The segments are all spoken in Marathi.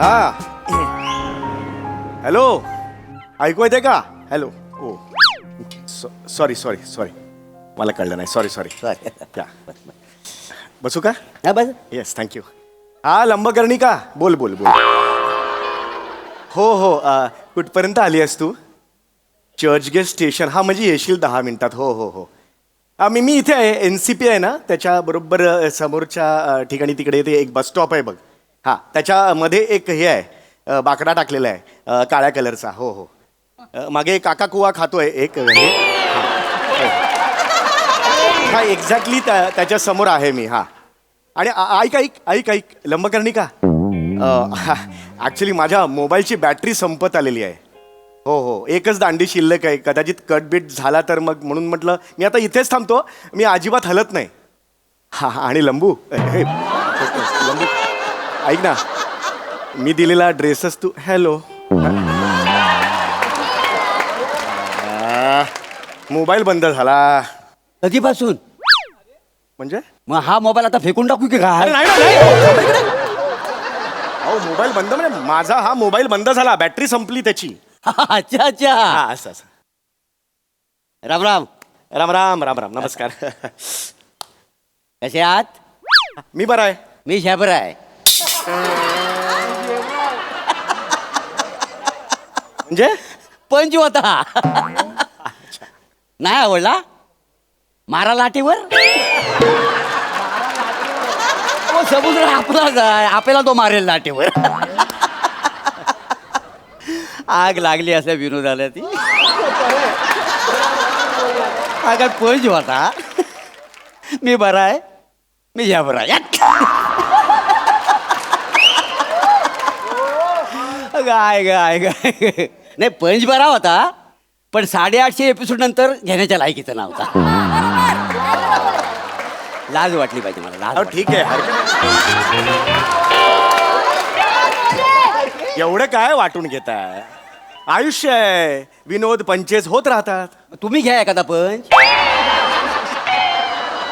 हा हॅलो, ऐकू येते का? हॅलो. ओ सॉरी सॉरी सॉरी, मला कळलं नाही. Sorry sorry. या बसू का? हा बस. Yes thank you. हा लंबकर्णी का? बोल बोल बोल. हो हो, कुठपर्यंत आली आहेस तू? चर्चगेट स्टेशन. हा म्हणजे येशील 10 मिनिटात. हो हो हो. मी इथे आहे, NCP आहे ना, त्याच्या बरोबर समोरच्या ठिकाणी तिकडे ते एक बस स्टॉप आहे बघ. हां, त्याच्यामध्ये एक हे आहे, बाकडा टाकलेला आहे काळ्या कलरचा. हो हो. मागे काका कुवा खातोय एक हे. हा एक्झॅक्टली त्याच्या समोर आहे मी. हां, आणि ऐक ऐक ऐक ऐक लंबकर्णी का? ॲक्च्युली माझ्या मोबाईलची बॅटरी संपत आलेली आहे. हो हो, एकच दांडी शिल्लक आहे. कदाचित कटबीट झाला तर मग म्हणून म्हटलं मी आता इथेच थांबतो. मी अजिबात हलत नाही. हा आणि लंबू लंबू ऐक ना, मी दिलेला ड्रेसच तू. हॅलो. मोबाईल बंद झाला. कधीपासून? म्हणजे मग हा मोबाईल आता फेकून टाकू की अरे काय? नाही नाही. अहो मोबाईल बंद म्हणजे माझा हा मोबाईल बंद झाला, बॅटरी संपली त्याची. अच्छा अच्छा. हा असं असं. राम राम. राम राम राम राम. नमस्कार. कसे आहात? मी बरा आहे. मी शाबर आहे. म्हणजे पंच होता. नाही आवडला? मारा लाटेवर. तो समुद्र आपलाच आहे, आपल्याला तो मारेल लाटेवर. आग लागली असल्या विनोदाला ती. हा काय पंच होता. मी बरा आहे. मी शाबर आहे. गाय गाय गाय. नाही पंच बरा होता, पण 850 एपिसोड नंतर घेण्याच्या लायकीचा नव्हता. लाज वाटली पाहिजे मला. लाज वाटली. ठीक आहे. एवढं काय वाटून घेताय? आयुष्य आहे, विनोद पंचेस होत राहतात. तुम्ही घ्या एखादा पंच.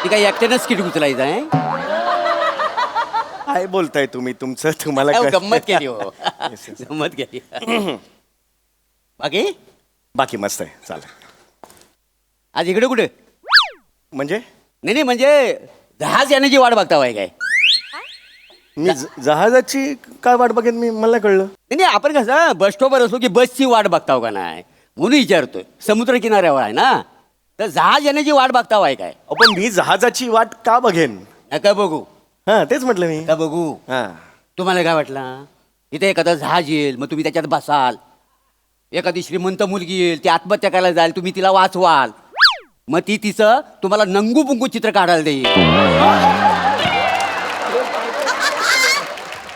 ती काही एकट्यानं स्किट उचलायचं आहे. काय बोलताय तुम्ही? तुमचं तुम्हाला अहो, कळतं. गंमत केली हो. Yes, yes. गंमत केली. बाकी बाकी मस्त आहे. चालेल. आज इकडे कुठे? म्हणजे नाही नाही, म्हणजे जहाज येण्याची वाट बघता वाय काय? मी जहाजाची काय वाट बघेन मी? मला कळलं. नाही नाही, आपण कसं बस स्टॉपवर असो की बसची वाट बघताव का नाही म्हणून विचारतोय. समुद्र किनाऱ्यावर आहे ना, तर जहाज येण्याची वाट बघताव आहे काय? पण मी जहाजाची वाट का बघेन? नका बघू. हा तेच म्हटलं मी. नका बघू. हा तुम्हाला काय वाटलं? इथे एखादं जहाज येईल, मग तुम्ही त्याच्यात बसाल. एखादी श्रीमंत मुलगी येईल, ती आत्महत्या करायला जाईल, तुम्ही तिला वाचवाल. मग ती तिचं तुम्हाला नंगू पुंगू चित्र काढायला देईल.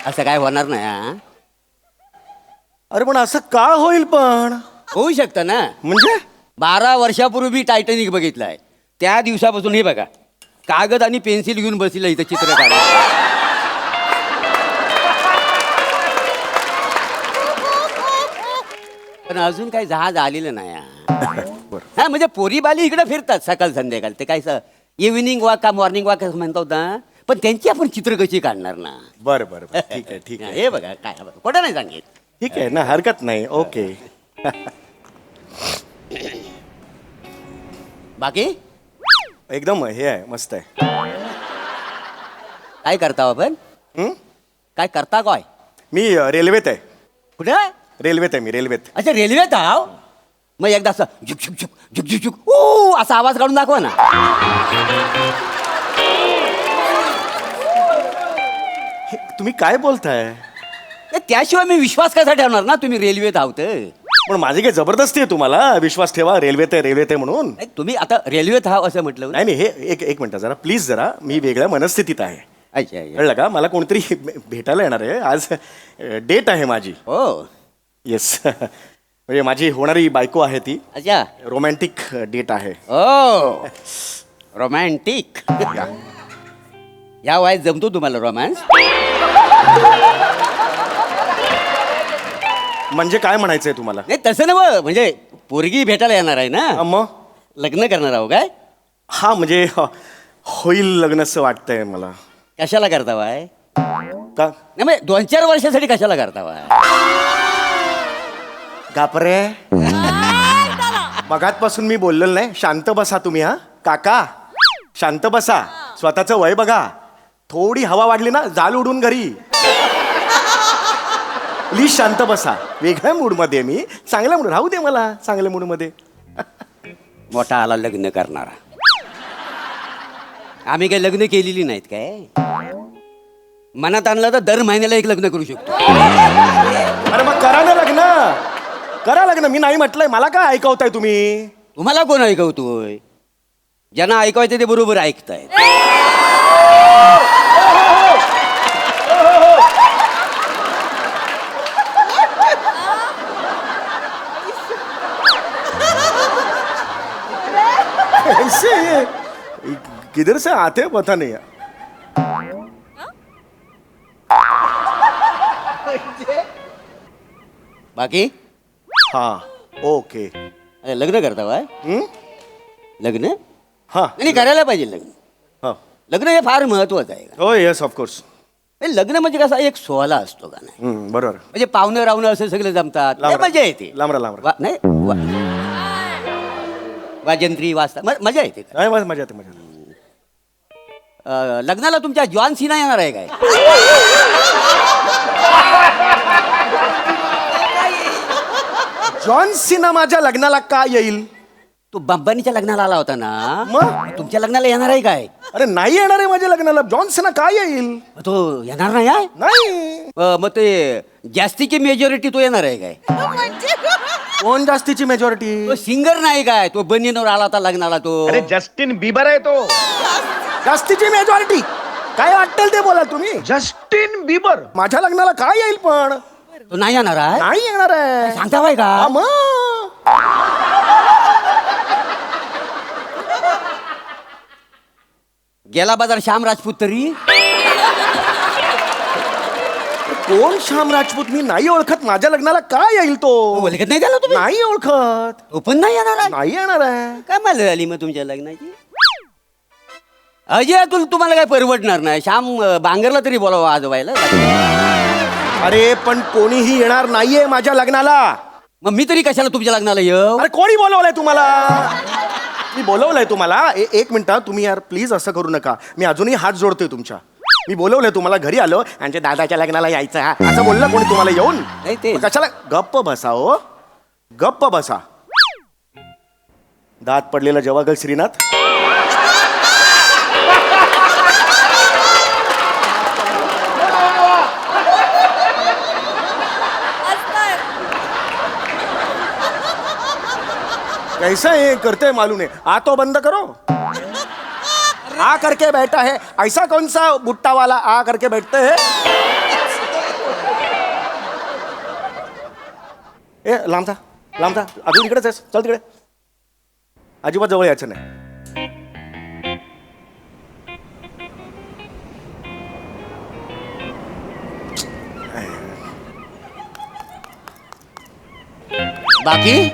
असं काय होणार नाही. हा अरे पण असं का होईल? पण होऊ शकतं ना. म्हणजे 12 वर्षापूर्वी मी टायटॅनिक बघितलाय. त्या दिवसापासून हे बघा, कागद आणि पेन्सिल घेऊन बसलेलं इथं चित्र काढा. पण अजून काही जहाज आलेलं नाही. हा म्हणजे पोरी बाली इकडे फिरतात सकाळ संध्याकाळ. ते काय इव्हिनिंग वॉक का मॉर्निंग वॉक म्हणतो ना, पण त्यांची आपण चित्र कशी काढणार ना. बरं बरं बरं. ठीक आहे ठीक आहे. हे बघा काय कुठं नाही सांगेल. ठीक आहे ना, हरकत नाही. ओके. बाकी एकदम हे आहे, मस्त आहे. काय करता आपण? हं? काय करता काय? मी रेल्वेत आहे. कुठे? रेल्वेत आहे मी, रेल्वेत. अच्छा रेल्वेत आहो. मग एकदा असं झुक झुक झुक झुक झुक झुक ओ असा आवाज काढून दाखवा ना. तुम्ही काय बोलताय? त्याशिवाय मी विश्वास कसा ठेवणार ना तुम्ही रेल्वेत आहोत. पण माझी काही जबरदस्ती आहे तुम्हाला? विश्वास ठेवा, रेल्वेत आहे रेल्वेत आहे म्हणून. नाही, तुम्ही आता रेल्वेत आहात असं म्हटलं. नाही नाही, हे एक मिनिट जरा प्लीज. जरा मी वेगळ्या मनस्थितीत आहे. अच्छा अच्छा. कळलं का? मला कोणतरी भेटायला येणार आहे आज. डेट आहे माझी. हो. येस. म्हणजे माझी होणारी बायको आहे ती. अच्छा. रोमॅन्टिक डेट आहे. ओ रोमॅन्टिक. या वयात जमतो तुम्हाला रोमॅन्स? म्हणजे काय म्हणायचंय तुम्हाला? नाही तसं नव्ह, म्हणजे पोरगी भेटायला येणार आहे ना, मग लग्न करणार आहो काय? हा म्हणजे होईल लग्न असं वाटतंय मला. कशाला करता बाय? का नाही म्हणजे 2-4 वर्षासाठी कशाला करता बा? गापरे मगातपासून मी बोललेलो नाही. शांत बसा तुम्ही. हा काका शांत बसा. स्वतःचं वय बघा. थोडी हवा वाढली ना जाल उडून घरी. प्लीज शांत बसा. वेगळ्या मूडमध्ये आहे मी. चांगल्या मूड राहू दे मला. चांगल्या मूडमध्ये. मोठा आला लग्न करणारा. आम्ही काही लग्न केलेली नाहीत काय. मनात आणलं तर दर महिन्याला एक लग्न करू शकतो. अरे मग करा ना लग्न. करा लग्न. मी नाही म्हटलंय. मला काय ऐकवताय तुम्ही. तुम्हाला कोण ऐकवतोय. ज्यांना ऐकवायचं ते बरोबर ऐकताय. ऐसे ये किधर से आते हैं पता नहीं. बाकी हा ओके. अरे, लग्न करता बाय. लग्न हा आणि करायला पाहिजे लग्न. हा लग्न हे फार महत्वाचं आहे का. हो येस ऑफकोर्स. हे लग्न म्हणजे कसा एक सोहळा असतो का नाही. बरोबर. म्हणजे पाहुणं रावणं असं सगळे जमतात. लय लांबरा. मजा येते. लांबरा. नाही वाजंत्री वाजता मजा येते का? नाही मजा येते. लग्नाला तुमच्या जॉन सिना येणार आहे काय. जॉन सिना माझ्या लग्नाला का येईल. तो बंबानीच्या लग्नाला आला होता ना. मग तुमच्या लग्नाला येणार आहे काय. अरे नाही येणार आहे माझ्या लग्नाला. जॉन सिना का येईल. तो येणार नाही आहे? नाही. मग ते जास्तीची मेजॉरिटी तो येणार आहे काय. कोण जास्तीची मेजॉरिटी. तो सिंगर नाही काय. तो बनीनवर आला होता लग्नाला तो. अरे जस्टिन बिबर आहे तो. जास्तीची मेजॉरिटी काय वाटेल ते बोला तुम्ही. Justin Bieber. माझ्या लग्नाला काय येईल पण. तो नाही येणार आहे. नाही येणार आहे. सांगता बाय का. हा, मग गेला बाजार श्याम राजपूत तरी. कोण श्याम राजपूत. मी नाही ओळखत. माझ्या लग्नाला काय येईल तो. ओळखत नाही त्याला तुम्ही. नाही ओळखत. तो पण नाही येणार आहे. नाही येणार आहे. काय मला झाली मग तुमच्या लग्नाची. अजय अतुल तुम्हाला काय परवडणार नाही. श्याम बांगरला तरी बोलावं आजोबायला. अरे पण कोणीही येणार नाहीये माझ्या लग्नाला. मग मी तरी कशाला तुमच्या लग्नाला येऊ. अरे कोणी बोलवलंय तुम्हाला. मी बोलवलंय तुम्हाला. एक मिनिट तुम्ही यार प्लीज असं करू नका. मी अजूनही हात जोडतोय तुमच्या. मी बोलवलंय तुम्हाला घरी आलो यांच्या दादाच्या लग्नाला यायचं असं बोललं कोणी तुम्हाला येऊन. नाही ते मग कशाला. गप्प बसा हो. गप्प बसा. दात पडलेला जवागल श्रीनाथ. कैसा ये करते मालूम है. आ तो बंद करो. आ करके बैठा है. ऐसा कौन सा बुट्टा वाला आ करके बैठते हैं. ए लांब था. अजून इकडेच आहेस. चल तिकडे. अजिबात जवळ यायचं नाही. बाकी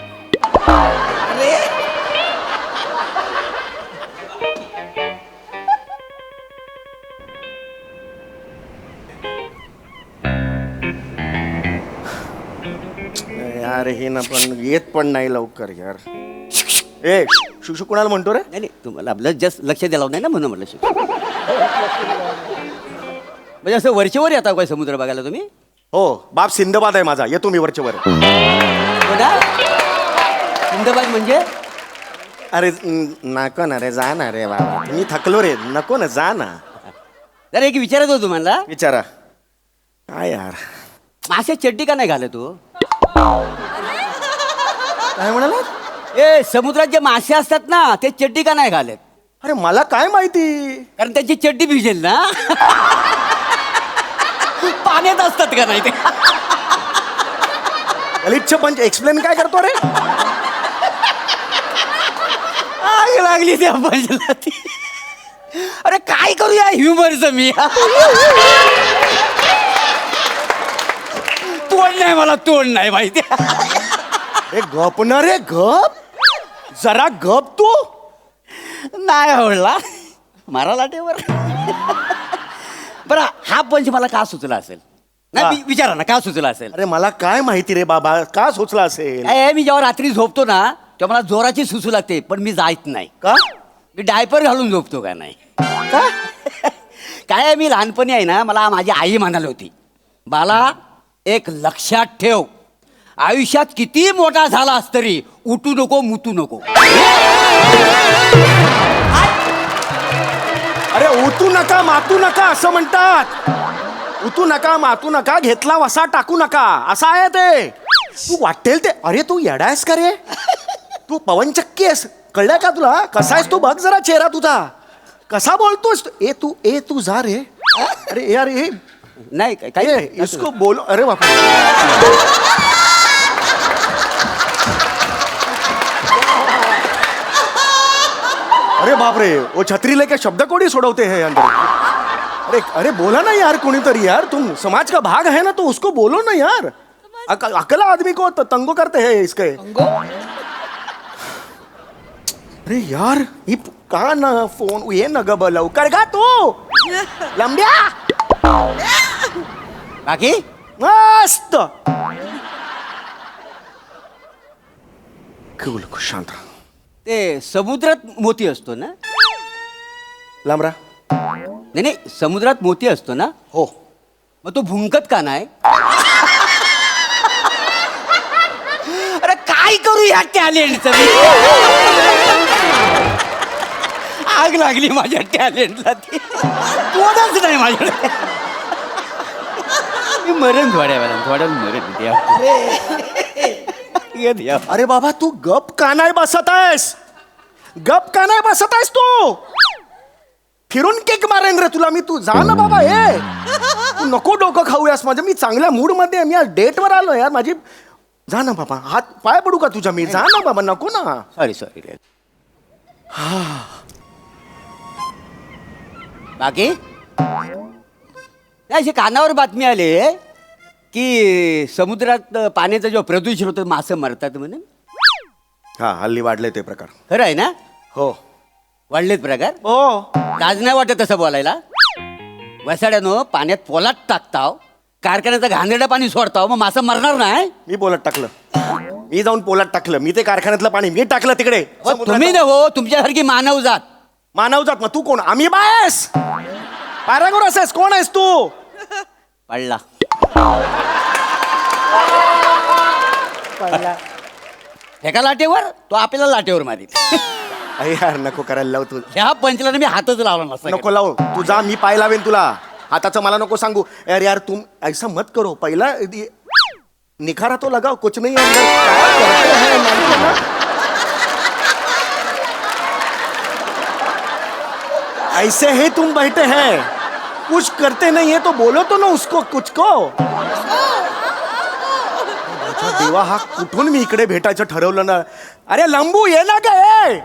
यार हे ना पण येत पण नाही लवकर यार. ए शुशू कुणाला म्हणतो रे. नाही तुम्हाला आपलं जस्ट लक्ष द्यायला नाही ना म्हणून म्हटलं शिक. म्हणजे असं वरचेवर येता काय समुद्र बघायला तुम्ही. हो बाप सिंदबाद आहे माझा. येतो मी वरच्या वर. सिंधबाद म्हणजे. अरे नको ना रे. जा ना रे बाबा. मी थकलो रे. नको ना जा ना. जरा एक विचारत होतो तुम्हाला. विचारा. काय यार. मासे चड्डी का नाही घालत तू. काय म्हणाला. ए समुद्रात जे मासे असतात ना ते चड्डी का नाही घालत. अरे मला काय माहिती. कारण त्यांची चड्डी भिजेल ना. पाण्यात असतात का नाही ते. गलिच्छ पंच एक्सप्लेन काय करतो रे. आग लागली त्या पंचला ती. अरे काय करूया ह्युमरचं मी. तोंड नाही मला. तोंड नाही माहिती. ए गप ना रे गप. जरा गप तू. नाही आवडला मारा लाटेवर. बरं हा पंच मला का सुचला असेल नाही विचारा ना का सुचला असेल अरे मला काय माहिती रे बाबा का सुचला असेल काय मी जेव्हा रात्री झोपतो ना तेव्हा मला जोराची सुसू लागते पण मी जायत नाही का मी डायपर घालून झोपतो का नाही का काय आहे, मी लहानपणी आहे ना मला माझी आई म्हणाली होती बाला एक लक्षात ठेव आयुष्यात किती मोठा झालास तरी उठू नको मुतू नको अरे उतू नका मातू नका असं म्हणतात उतू नका मातू नका घेतला वसा टाकू नका असं आहे ते तू वाटेल ते अरे तू येडायस का रे तू पवनचक्की आहेस कळलंय का तुला कसा आहेस तू बघ जरा चेहरा तुझा कसा बोलतोस ए तू जा रे अरे यार ए नाही काय ए, इसको बोलो अरे बापरे अरे बाप रे वो छतरी लेके शब्द कोडी सोडवते हैं अंदर अरे अरे बोला ना यार कोणीतरी यार तुम समाज का भाग है ना तो उसको बोलो ना यार अकेला आदमी को तंगो करते हैं इसके अरे यार ही का ना फोन ये न ग लवकर का तू लंब्या बाकी मस्त कूल शांत राहा. ते समुद्रात मोती असतो ना लांबरा नाही नाही समुद्रात मोती असतो ना हो मग तो भुंकत का नाही अरे काय करू या टॅलेंटचं आग लागली माझ्या टॅलेंटला ती कोणच नाही माझ्याकडे मी मरण थोड्या मरण द्या अरे बाबा तू गप का नाही बसत आहेस गप का नाही बसत आहेस तू फिरून केक मारेन रे तुला मी तू जा ना बाबा हे तू नको डोकं खाऊयास माझं मी चांगल्या मूड मध्ये आहे. मी आज डेट वर आलो यार माझी जा ना बाबा हात पाय पडू का तुझ्या मी जा ना बाबा नको ना सॉरी बाकी नाही अशी कानावर बातमी आली की समुद्रात पाण्याचं जेव्हा प्रदूषण होतं मासे मरतात म्हणून हा हल्ली वाढले ते प्रकार खरं आहे ना हो वाढलेत प्रकार हो लाज नाही वाटत तसं बोलायला वसाड्यानं पाण्यात पोलात टाकताव कारखान्याचं घाणेरडं पाणी सोडताव मग मासं मरणार नाही मी पोलात टाकलं मी जाऊन पोलात टाकलं मी ते कारखान्यातलं पाणी मी टाकलं तिकडे तुम्ही न हो तुमच्यासारखी मानव जात मानव जात मग तू कोण आम्ही बायस पॅरागोरस आहेस कोण आहेस तू पडला एका लाटेवर तो आपल्याला लाटेवर मारील अरे यार नको करायला लाव तू ह्या पंचला मी हातच लावला नसता नको लाव तू जा मी पाय लावेन तुला हाताचं मला नको सांगू यार यार तुम ऐसा मत करो पहिला निखारा तो लगाओ कुछ नहीं अंदर क्या करते हैं मालूम है ना? ऐसे ही तुम बैठे हैं कुछ करते नहीं है तो बोलो तो ना उसको कुछ को अच्छा देवा हा कुठून मी इकडे भेटायचं ठरवलं ना अरे लंबू ये ना काय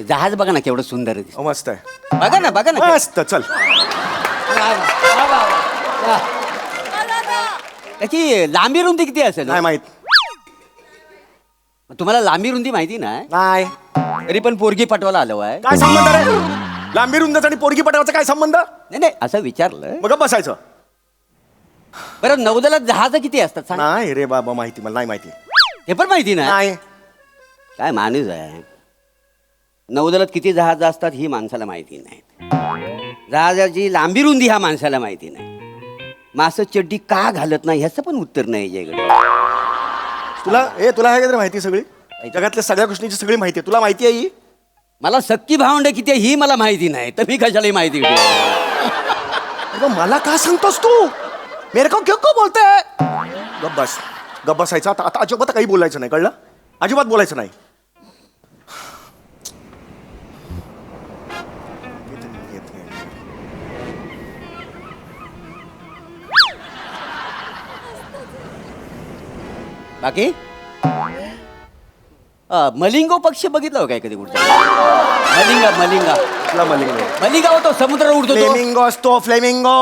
जहाज बघा ना केवढं सुंदर आहे मस्त आहे बघा ना मस्त चल त्याची लांबी रुंदी किती असेल नाही माहित तुम्हाला लांबी रुंदी माहिती नाही नाही तरी पण पोरगी पटवायला आलो आहे काय संबंध रे लांबी रुंदाचा आणि पोरगी पटावाचा काय संबंध नाही असं विचारलं मग बसायचं बरं नौदलात जहाज किती असतात सांग नाही रे बाबा माहिती मला नाही माहिती हे पण माहिती नाही नाही काय माणूस आहे नौदलात किती जहाज असतात ही माणसाला माहिती नाही जहाजाची लांबी रुंदी ह्या माणसाला माहिती नाही मासं चड्डी का घालत नाही ह्याचं पण उत्तर नाही याच्याकडे तुला हे काहीतरी माहिती सगळी जगातल्या सगळ्या गोष्टींची सगळी माहिती आहे तुला माहिती आहे ही मला सक्की भावंड किती आहे ही मला माहिती नाही तर मी कशाला ही माहिती घेऊ अरे मला का सांगतोस तू मेरे को क्यों को बोलते गप बसायचं आता अजिबात काही बोलायचं नाही कळलं अजिबात बोलायचं नाही बाकी मलिंगो पक्षी बघितला हो काय कधी कुठचा मलिंगा कुठला मलिंगो मलिंगा होतो समुद्रावर उडतो तो. फ्लेमिंगो असतो फ्लेमिंगो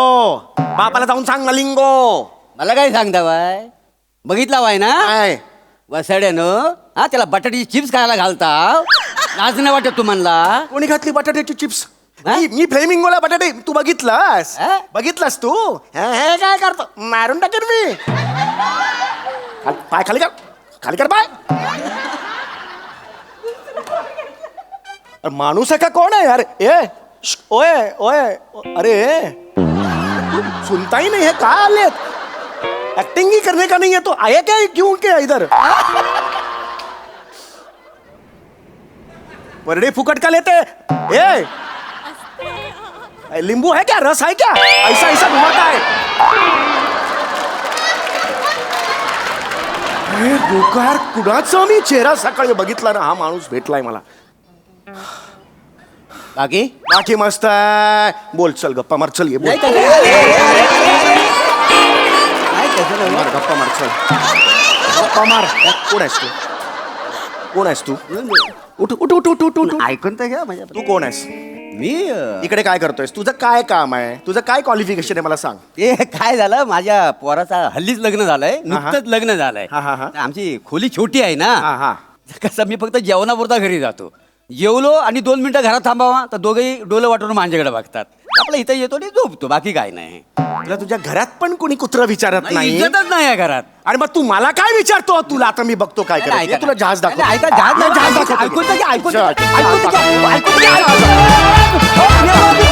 बापाला जाऊन सांग मलिंगो मला काय सांगता बाय बघितला वाय ना काय वसाड्यानं हा त्याला बटाट्याची चिप्स खायला घालता लाज नाही वाटत तुम्हाला? कोणी घातली बटाट्याची चिप्स? हा? मी फ्लेमिंगोला बटाटे तू बघितलास? हा? बघितलास तू? हे काय करतो? मारून टाकेन मी. पाय खाली कर, खाली कर पाय. अरे माणूस आहे का कोण आहे यार? ओए ओए अरे सुनता ही नहीं है, कहाँ आले? एक्टिंग ही करने का नहीं है तो आया क्या क्यों क्या इधर? परडे फुकट का लेते? ए नींबू है क्या, रस है क्या? ऐसा ऐसा घुमाता है. डोकार कुणाचा मी चेहरा सकाळी बघितला ना, हा माणूस भेटलाय मला. बाकी बाकी मस्त आहे. बोल चल गप्पा मार, चल ये बोल. मार गप्पा मार, चल गप्पा मार. कोण आहेस तू? कोण आहेस तू? उठ उठ उठ उठ उठ उठ. ऐकून तर घ्या माझ्या. तू कोण आहेस? मी इकडे काय करतोयस? तुझं काय काम आहे? तुझं काय क्वालिफिकेशन आहे मला सांग. ते काय झालं, माझ्या पोराचा हल्लीच लग्न झालंय, नुकतंच लग्न झालंय. हा, हा, हा. आमची खोली छोटी आहे ना, हा हा. कसं मी फक्त जेवणापुरता घरी जातो. जेवलो आणि 2 मिनिटं घरात थांबावा तर दोघेही डोलं वाटून माझ्याकडे बघतात. आपलं इथं येतो आणि झोपतो, बाकी काय नाही. तुला तुझ्या घरात पण कोणी कुत्र विचारत नाही? इज्जतच नाही या घरात. अरे मग तू मला काय विचारतो? तुला आता मी बघतो काय ऐका करायचं. ना. तुला जहाज दाखव. ऐका, जहाज नाही, जहाज ऐकून दाखवतो. तर घ्या, ऐकून तर जहाज घ्या, ऐकून तर घ्या, दाखव. ऐकून तर घ्या.